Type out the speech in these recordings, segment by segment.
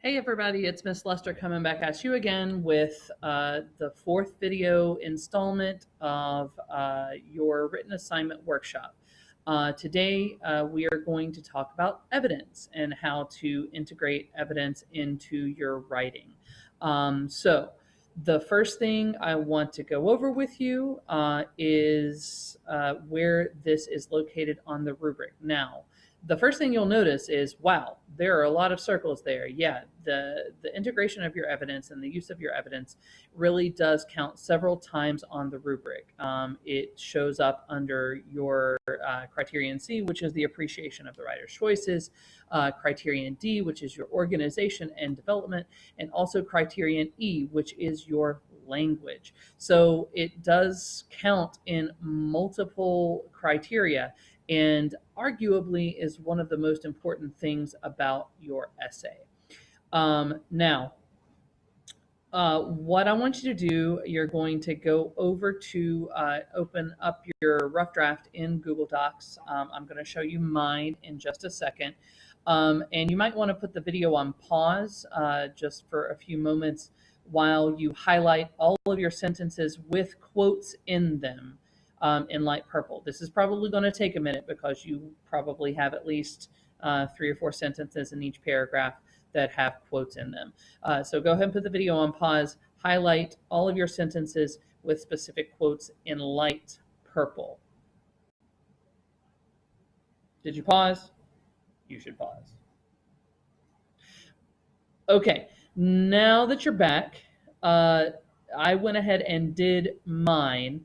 Hey everybody, it's Miss Lester coming back at you again with the fourth video installment of your written assignment workshop. Today we are going to talk about evidence and how to integrate evidence into your writing. So the first thing I want to go over with you is where this is located on the rubric. Now, the first thing you'll notice is, wow, there are a lot of circles there. Yeah, the integration of your evidence and the use of your evidence really does count several times on the rubric. It shows up under your criterion C, which is the appreciation of the writer's choices, criterion D, which is your organization and development, and also criterion E, which is your language. So it does count in multiple criteria, and arguably is one of the most important things about your essay. Now, what I want you to do, you're going to go over to open up your rough draft in Google Docs. I'm going to show you mine in just a second. And you might want to put the video on pause just for a few moments while you highlight all of your sentences with quotes in them. In light purple. This is probably going to take a minute because you probably have at least 3 or 4 sentences in each paragraph that have quotes in them. So go ahead and put the video on pause, highlight all of your sentences with specific quotes in light purple. Did you pause? You should pause. Okay, now that you're back, I went ahead and did mine.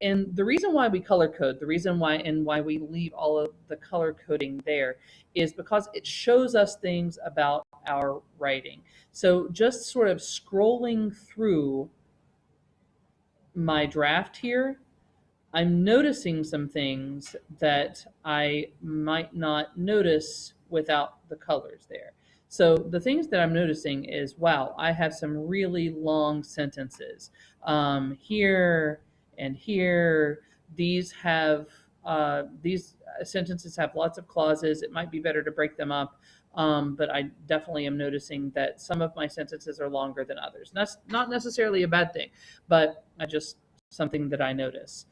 And the reason why we color code, the reason why we leave all of the color coding there is because it shows us things about our writing. So just sort of scrolling through my draft here, I'm noticing some things that I might not notice without the colors there. So the things that I'm noticing is, wow, I have some really long sentences here and here. These sentences have lots of clauses. It might be better to break them up, but I definitely am noticing that some of my sentences are longer than others. And that's not necessarily a bad thing, but something that I notice.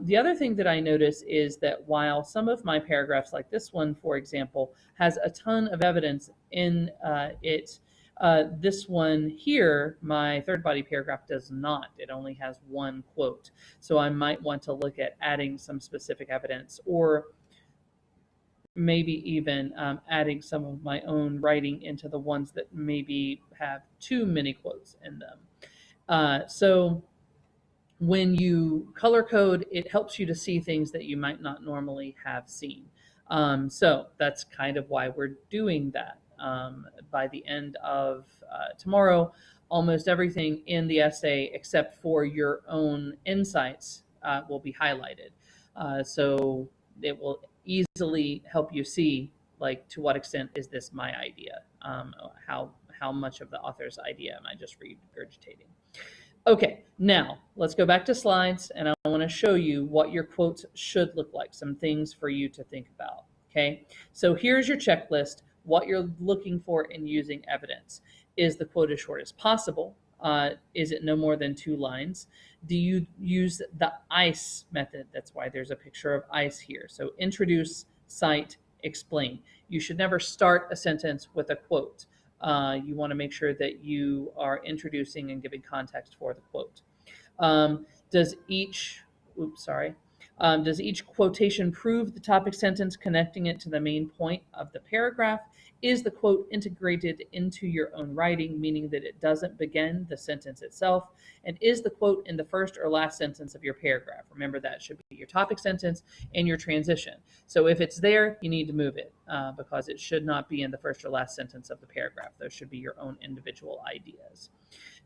The other thing that I notice is that while some of my paragraphs, like this one, for example, has a ton of evidence in it, this one here, my third body paragraph, does not. It only has one quote. So I might want to look at adding some specific evidence, or maybe even adding some of my own writing into the ones that maybe have too many quotes in them. So when you color code, it helps you to see things that you might not normally have seen. So that's kind of why we're doing that. By the end of tomorrow, almost everything in the essay, except for your own insights, will be highlighted. So it will easily help you see, like, to what extent is this my idea? How much of the author's idea am I just regurgitating? Okay, now let's go back to slides, and I want to show you what your quotes should look like, some things for you to think about. Okay, so here's your checklist, what you're looking for in using evidence. Is the quote as short as possible? Is it no more than 2 lines? Do you use the ICE method? That's why there's a picture of ICE here. So introduce, cite, explain. You should never start a sentence with a quote. You want to make sure that you are introducing and giving context for the quote. Does each quotation prove the topic sentence, connecting it to the main point of the paragraph? Is the quote integrated into your own writing, meaning that it doesn't begin the sentence itself? And is the quote in the first or last sentence of your paragraph? Remember, that should be your topic sentence and your transition. So if it's there, you need to move it because it should not be in the first or last sentence of the paragraph. Those should be your own individual ideas.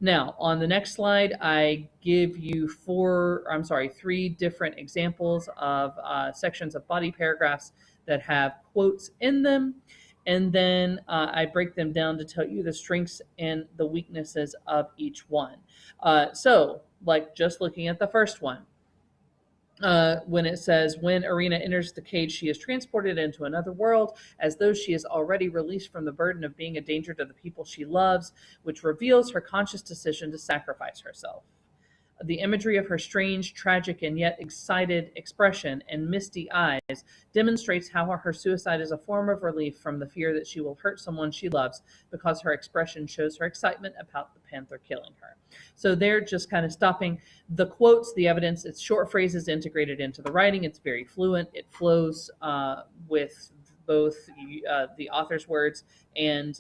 Now, on the next slide, I give you 3 different examples of sections of body paragraphs that have quotes in them. And then I break them down to tell you the strengths and the weaknesses of each one. So, like just looking at the first one, when it says, when Arena enters the cage, she is transported into another world as though she is already released from the burden of being a danger to the people she loves, which reveals her conscious decision to sacrifice herself. The imagery of her strange, tragic, and yet excited expression and misty eyes demonstrates how her suicide is a form of relief from the fear that she will hurt someone she loves, because her expression shows her excitement about the panther killing her. So they're just kind of stopping the quotes, the evidence. It's short phrases integrated into the writing. It's very fluent. It flows with both the author's words and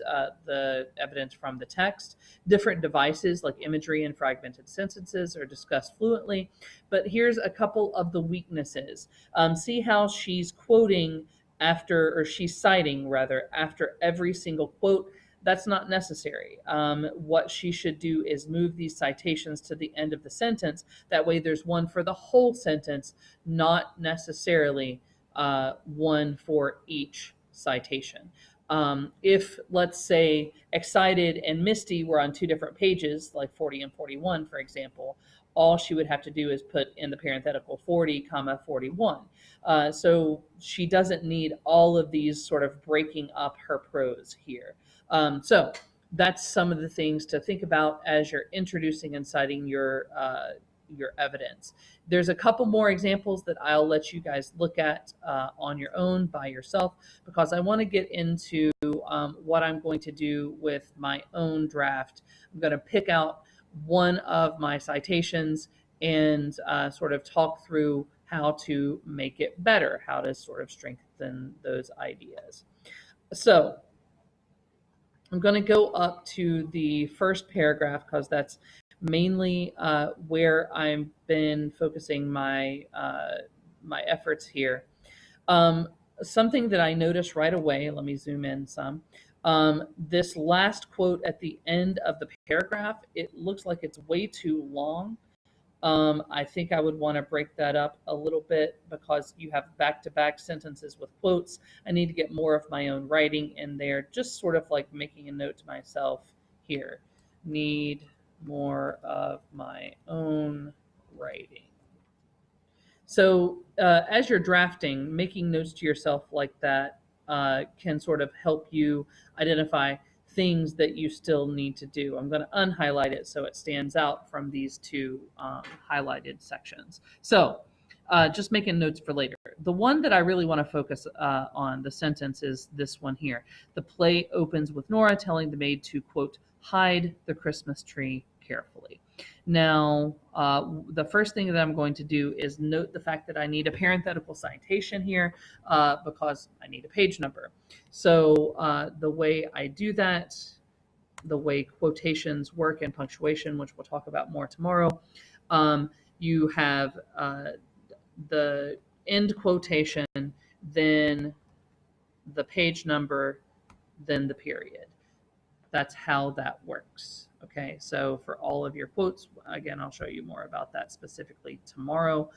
the evidence from the text. Different devices like imagery and fragmented sentences are discussed fluently, but here's a couple of the weaknesses. See how she's quoting after, or she's citing rather, after every single quote. That's not necessary. What she should do is move these citations to the end of the sentence. That way there's one for the whole sentence, not necessarily one for each citation. If, let's say, excited and misty were on two different pages, like 40 and 41, for example, all she would have to do is put in the parenthetical 40, comma 41. So she doesn't need all of these sort of breaking up her prose here. So that's some of the things to think about as you're introducing and citing your evidence. There's a couple more examples that I'll let you guys look at on your own by yourself, because I want to get into what I'm going to do with my own draft. I'm going to pick out one of my citations and sort of talk through how to make it better, how to sort of strengthen those ideas. So I'm going to go up to the first paragraph because that's mainly where I've been focusing my my efforts here. Something that I noticed right away, let me zoom in some. This last quote at the end of the paragraph, it looks like it's way too long. I think I would want to break that up a little bit because you have back-to-back sentences with quotes. I need to get more of my own writing in there, just sort of like making a note to myself here. Need more of my own writing. So as you're drafting, making notes to yourself like that can sort of help you identify things that you still need to do. I'm going to unhighlight it so it stands out from these two highlighted sections. So just making notes for later. The one that I really want to focus on, the sentence, is this one here. The play opens with Nora telling the maid to, quote, hide the Christmas tree carefully. Now, the first thing that I'm going to do is note the fact that I need a parenthetical citation here because I need a page number. So the way I do that, the way quotations work and punctuation, which we'll talk about more tomorrow, you have the end quotation, then the page number, then the period. That's how that works. Okay, so for all of your quotes, again, I'll show you more about that specifically tomorrow.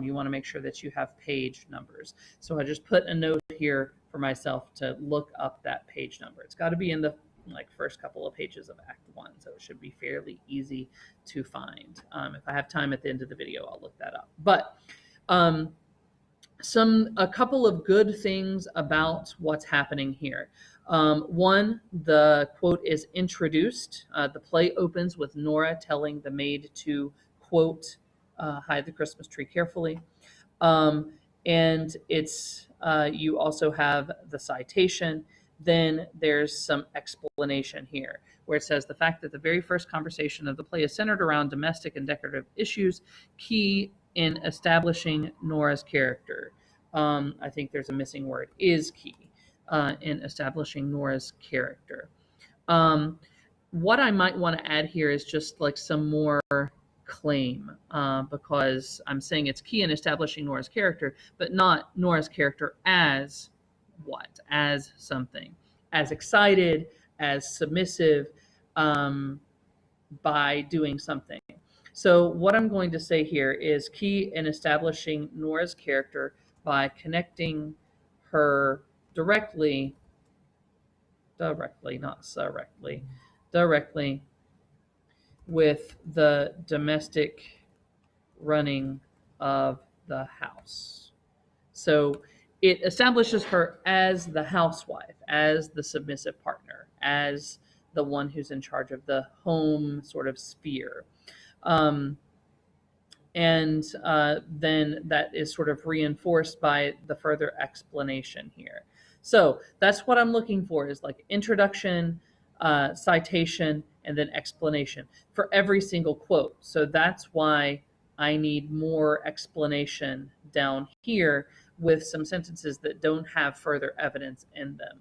You want to make sure that you have page numbers. So I just put a note here for myself to look up that page number. It's got to be in the first couple of pages of Act 1, so it should be fairly easy to find. If I have time at the end of the video, I'll look that up. But a couple of good things about what's happening here. One, the quote is introduced. The play opens with Nora telling the maid to, quote, hide the Christmas tree carefully. And it's you also have the citation. Then there's some explanation here where it says the fact that the very first conversation of the play is centered around domestic and decorative issues, key in establishing Nora's character. I think there's a missing word, is key in establishing Nora's character. What I might want to add here is just like some more claim because I'm saying it's key in establishing Nora's character, but not Nora's character as what? As something. As excited, as submissive by doing something. So what I'm going to say here is key in establishing Nora's character by connecting her directly, not directly with the domestic running of the house. So it establishes her as the housewife, as the submissive partner, as the one who's in charge of the home sort of sphere. Um, and then that is sort of reinforced by the further explanation here. So that's what I'm looking for, is like introduction, citation, and then explanation for every single quote. So that's why I need more explanation down here with some sentences that don't have further evidence in them.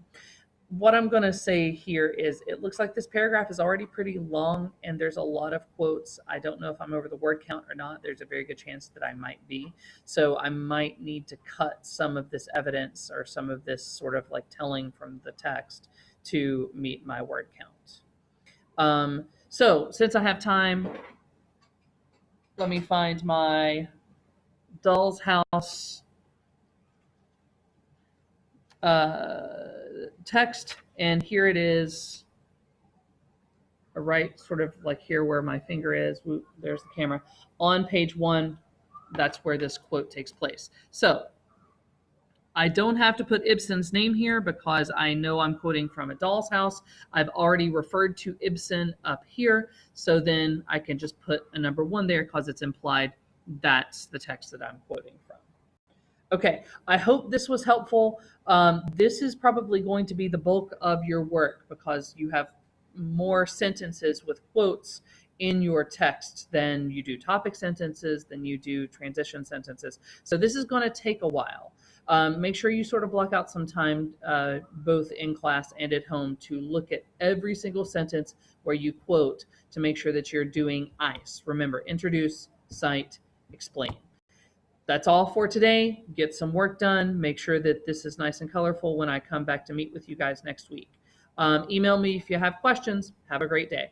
What I'm going to say here is it looks like this paragraph is already pretty long and there's a lot of quotes. I don't know if I'm over the word count or not. There's a very good chance that I might be. So I might need to cut some of this evidence or some of this sort of like telling from the text to meet my word count. So since I have time, let me find my doll's house text, and here it is, right sort of like here where my finger is. There's the camera. On page 1, that's where this quote takes place. So I don't have to put Ibsen's name here because I know I'm quoting from A Doll's House. I've already referred to Ibsen up here, so then I can just put a number 1 there because it's implied that's the text that I'm quoting from. Okay, I hope this was helpful. This is probably going to be the bulk of your work because you have more sentences with quotes in your text than you do topic sentences, than you do transition sentences. So this is going to take a while. Make sure you sort of block out some time, both in class and at home, to look at every single sentence where you quote to make sure that you're doing ICE. Remember, introduce, cite, explain. That's all for today. Get some work done. Make sure that this is nice and colorful when I come back to meet with you guys next week. Email me if you have questions. Have a great day.